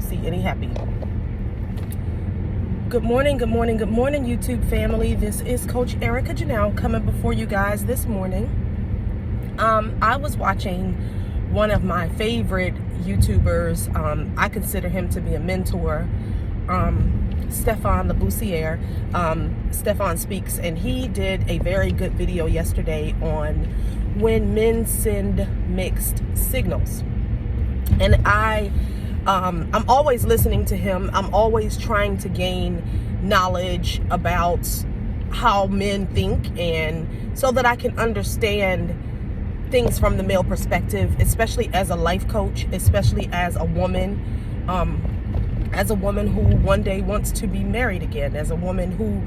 see any happy. Good morning, YouTube family. This is Coach Erica Janelle coming before you guys this morning. I was watching one of my favorite YouTubers. I consider him to be a mentor. Stefan Labussiere. Stefan Speaks, and he did a very good video yesterday on when men send mixed signals. And I'm always listening to him. I'm always trying to gain knowledge about how men think, and so that I can understand things from the male perspective, especially as a life coach, especially as a woman who one day wants to be married again, as a woman who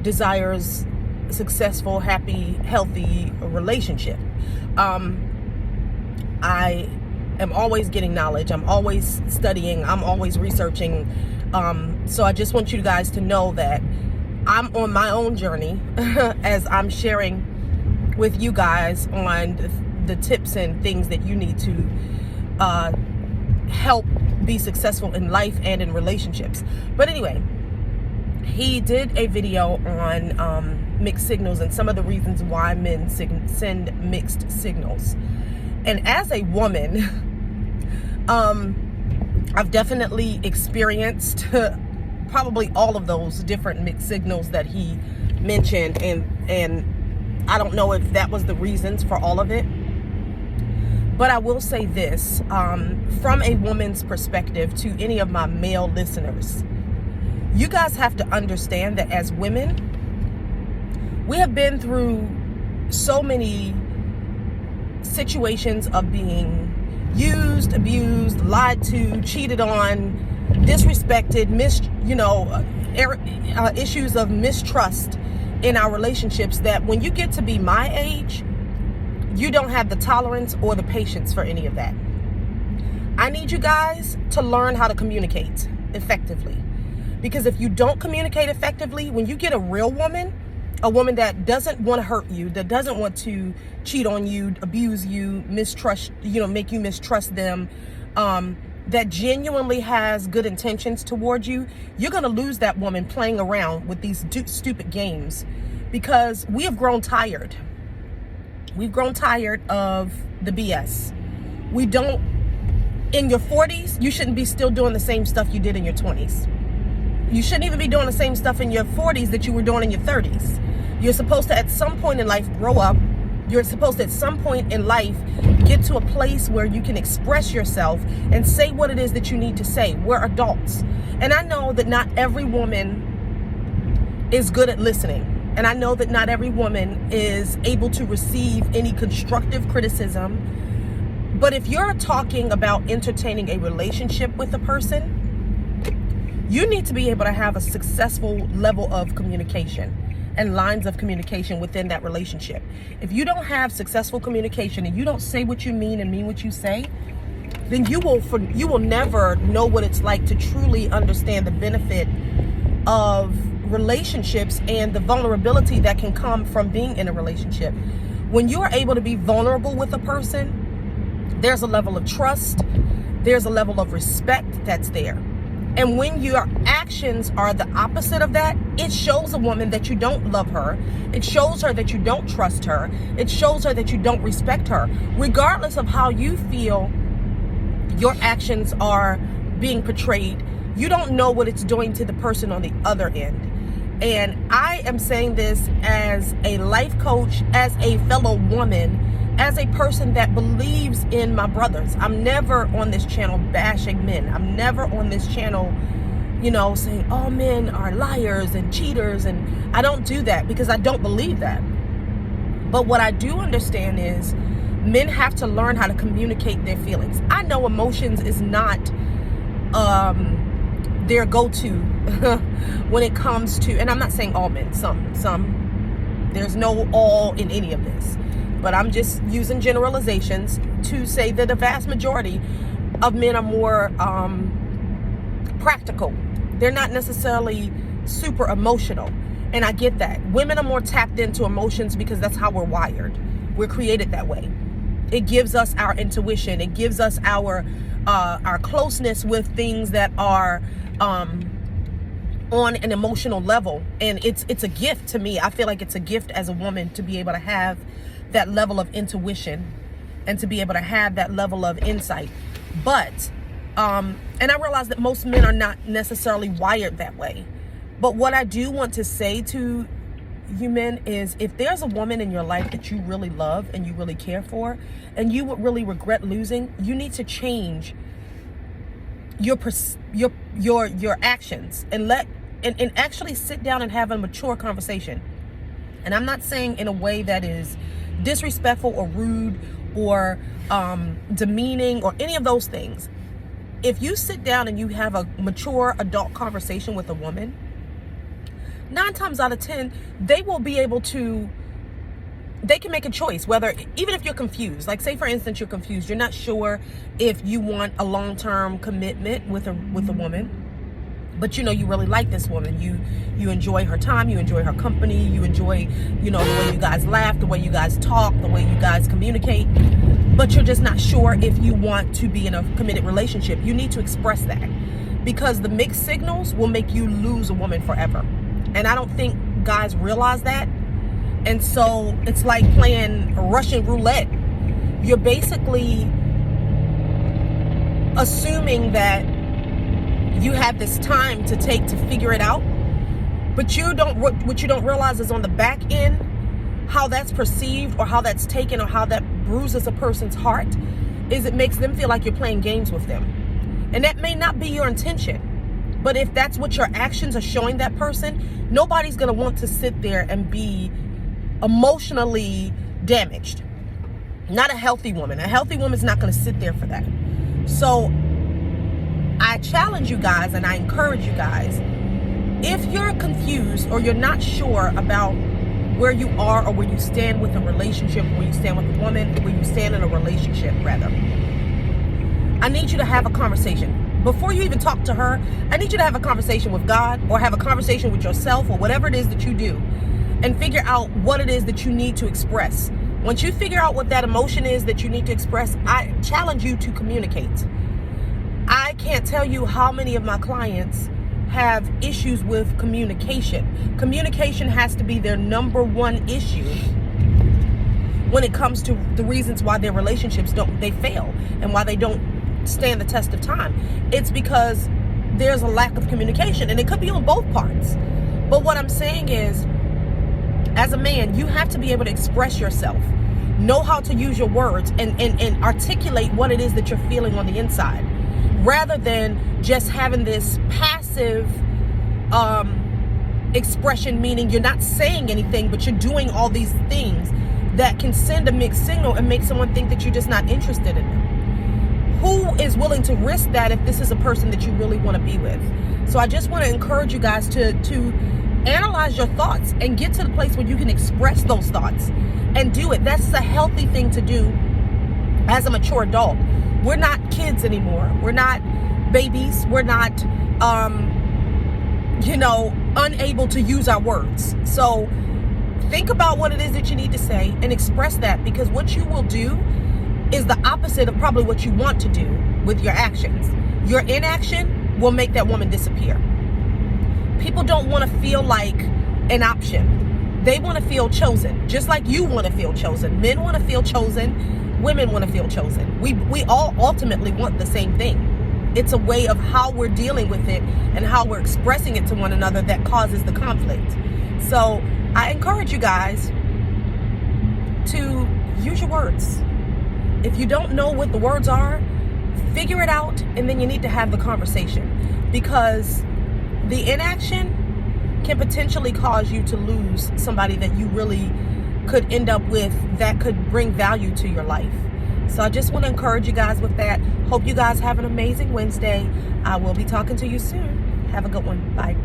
desires a successful, happy, healthy relationship. I am always getting knowledge. I'm always studying. I'm always researching. So I just want you guys to know that I'm on my own journey as I'm sharing with you guys on the tips and things that you need to help be successful in life and in relationships. But anyway, he did a video on mixed signals and some of the reasons why men send mixed signals. And as a woman, I've definitely experienced probably all of those different mixed signals that he mentioned, and I don't know if that was the reasons for all of it. But I will say this, from a woman's perspective, to any of my male listeners, you guys have to understand that as women, we have been through so many situations of being used, abused, lied to, cheated on, disrespected, issues of mistrust in our relationships, that when you get to be my age, you don't have the tolerance or the patience for any of that. I need you guys to learn how to communicate effectively. Because if you don't communicate effectively, when you get a real woman, a woman that doesn't want to hurt you, that doesn't want to cheat on you, abuse you, mistrust, make you mistrust them, that genuinely has good intentions towards you, you're going to lose that woman playing around with these stupid games, because we have grown tired. We've grown tired of the BS. In your 40s, you shouldn't be still doing the same stuff you did in your 20s. You shouldn't even be doing the same stuff in your 40s that you were doing in your 30s. You're supposed to, at some point in life, grow up. You're supposed to, at some point in life, get to a place where you can express yourself and say what it is that you need to say. We're adults. And I know that not every woman is good at listening. And I know that not every woman is able to receive any constructive criticism. But if you're talking about entertaining a relationship with a person, you need to be able to have a successful level of communication and lines of communication within that relationship. If you don't have successful communication and you don't say what you mean and mean what you say, then you will never know what it's like to truly understand the benefit of relationships and the vulnerability that can come from being in a relationship. When you are able to be vulnerable with a person, there's a level of trust, there's a level of respect that's there. And when your actions are the opposite of that, it shows a woman that you don't love her. It shows her that you don't trust her. It shows her that you don't respect her. Regardless of how you feel your actions are being portrayed, you don't know what it's doing to the person on the other end. And I am saying this as a life coach, as a fellow woman, as a person that believes in my brothers. I'm never on this channel bashing men. I'm never on this channel, saying all men are liars and cheaters. And I don't do that because I don't believe that. But what I do understand is men have to learn how to communicate their feelings. I know emotions is not their go-to when it comes to, and I'm not saying all men, some, there's no all in any of this, but I'm just using generalizations to say that the vast majority of men are more practical. They're not necessarily super emotional. And I get that. Women are more tapped into emotions because that's how we're wired. We're created that way. It gives us our intuition. It gives us our our closeness with things that are on an emotional level. And it's a gift to me. I feel like it's a gift as a woman to be able to have that level of intuition and to be able to have that level of insight. But and I realize that most men are not necessarily wired that way. But what I do want to say to you men is, if there's a woman in your life that you really love and you really care for and you would really regret losing, you need to change your actions and actually sit down and have a mature conversation. And I'm not saying in a way that is disrespectful or rude or demeaning or any of those things. If you sit down and you have a mature adult conversation with a woman, 9 times out of 10, they will be able to, they can make a choice, whether, even if you're confused, like say for instance, you're confused, you're not sure if you want a long-term commitment with a woman, but you know, you really like this woman, you enjoy her time, you enjoy her company, you enjoy, you know, the way you guys laugh, the way you guys talk, the way you guys communicate, but you're just not sure if you want to be in a committed relationship. You need to express that, because the mixed signals will make you lose a woman forever. And I don't think guys realize that. And so it's like playing Russian roulette. You're basically assuming that you have this time to take to figure it out. But what you don't realize is on the back end, how that's perceived or how that's taken or how that bruises a person's heart is it makes them feel like you're playing games with them. And that may not be your intention. But if that's what your actions are showing that person, nobody's going to want to sit there and be emotionally damaged. Not a healthy woman. A healthy woman's not going to sit there for that. So I challenge you guys and I encourage you guys, if you're confused or you're not sure about where you are or where you stand with a relationship, where you stand with a woman, where you stand in a relationship rather, I need you to have a conversation. Before you even talk to her, I need you to have a conversation with God or have a conversation with yourself or whatever it is that you do, and figure out what it is that you need to express. Once you figure out what that emotion is that you need to express, I challenge you to communicate. I can't tell you how many of my clients have issues with communication. Communication has to be their number one issue when it comes to the reasons why their relationships they fail and why they don't stand the test of time. It's because there's a lack of communication, and it could be on both parts. But what I'm saying is, as a man, you have to be able to express yourself, know how to use your words and articulate what it is that you're feeling on the inside, rather than just having this passive expression, meaning you're not saying anything, but you're doing all these things that can send a mixed signal and make someone think that you're just not interested in them. Who is willing to risk that if this is a person that you really want to be with? So I just want to encourage you guys to analyze your thoughts and get to the place where you can express those thoughts and do it. That's a healthy thing to do as a mature adult. We're not kids anymore. We're not babies. We're not, unable to use our words. So think about what it is that you need to say and express that, because what you will do is the opposite of probably what you want to do with your actions. Your inaction will make that woman disappear. People don't want to feel like an option. They want to feel chosen, just like you want to feel chosen. Men want to feel chosen. Women want to feel chosen. We all ultimately want the same thing. It's a way of how we're dealing with it and how we're expressing it to one another that causes the conflict. So I encourage you guys to use your words. If you don't know what the words are, figure it out, and then you need to have the conversation, because the inaction can potentially cause you to lose somebody that you really could end up with that could bring value to your life. So I just want to encourage you guys with that. Hope you guys have an amazing Wednesday. I will be talking to you soon. Have a good one. Bye.